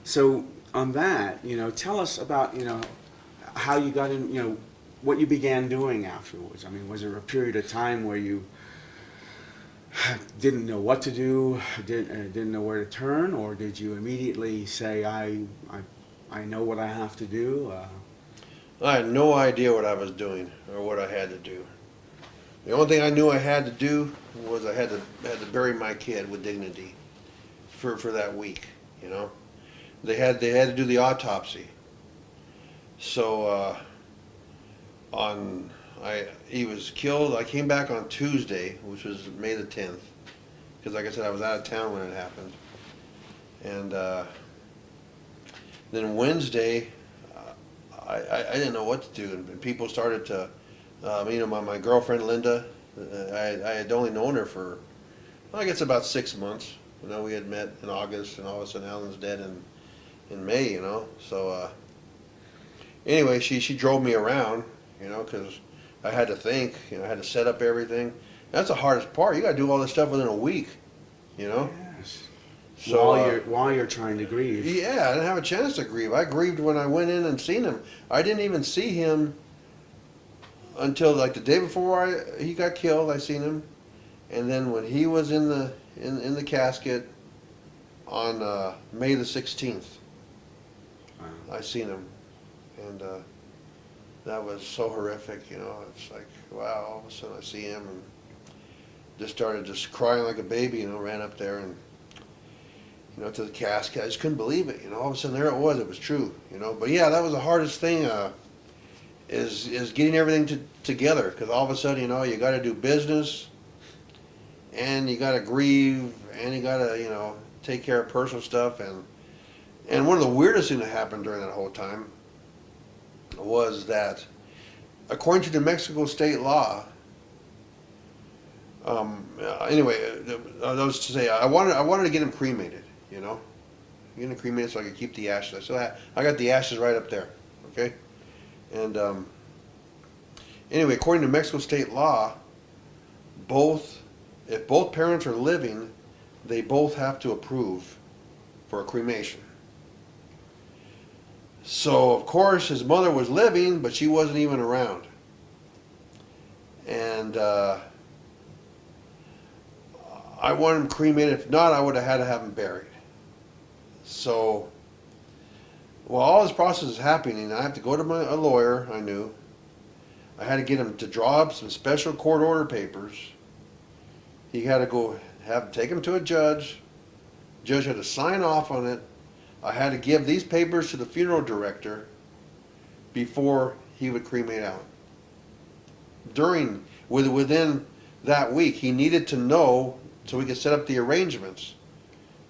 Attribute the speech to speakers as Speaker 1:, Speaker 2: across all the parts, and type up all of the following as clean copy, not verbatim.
Speaker 1: So on that, tell us about, how you got in, what you began doing afterwards. I mean, was there a period of time where you didn't know what to do, didn't know where to turn, or did you immediately say, I know what I have to do?
Speaker 2: I had no idea what I was doing or what I had to do. The only thing I knew I had to do was I had to bury my kid with dignity for that week. You know, they had to do the autopsy. So on I he was killed. I came back on Tuesday, which was May the 10th, because like I said, I was out of town when it happened. And then Wednesday, I didn't know what to do, and people started to, my girlfriend Linda, I had only known her for, well, I guess about 6 months. We had met in August, and all of a sudden Alan's dead in May. So anyway, she drove me around, because I had to think, I had to set up everything. That's the hardest part. You got to do all this stuff within a week, you know.
Speaker 1: Yes.
Speaker 2: So
Speaker 1: While you're trying to grieve.
Speaker 2: yeah, I didn't have a chance to grieve. I grieved when I went in and seen him. I didn't even see him until like the day before he got killed. I seen him, and then when he was in the casket on May the 16th,
Speaker 1: Wow.
Speaker 2: I seen him, and that was so horrific. It's like, wow. All of a sudden I see him and just started just crying like a baby. Ran up there and to the casket. I just couldn't believe it. All of a sudden there it was. It was true. But yeah, that was the hardest thing. Is getting everything together, because all of a sudden you got to do business, and you got to grieve, and you got to take care of personal stuff, and one of the weirdest things that happened during that whole time was that, according to the Mexico state law, anyway, that was to say, I wanted to get him cremated, get him cremated so I could keep the ashes. I got the ashes right up there, okay, and anyway, according to Mexico state law, if both parents are living, they both have to approve for a cremation. So of course his mother was living, but she wasn't even around, and I wanted him cremated. If not, I would have had to have him buried. So while all this process is happening, I have to go to a lawyer I knew. I had to get him to draw up some special court order papers. He had to take him to a judge. The judge had to sign off on it. I had to give these papers to the funeral director before he would cremate Alan. Within that week, he needed to know so we could set up the arrangements.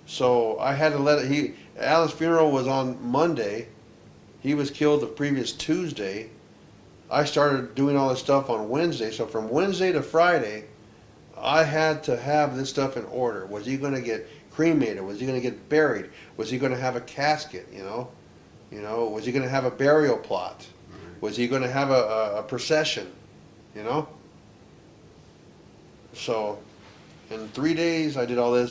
Speaker 2: So I had to Alan's funeral was on Monday. He was killed the previous Tuesday. I started doing all this stuff on Wednesday. So from Wednesday to Friday, I had to have this stuff in order. Was he going to get cremated? Was he going to get buried? Was he going to have a casket? Was he going to have a burial plot? Was he going to have a procession? So in 3 days, I did all this.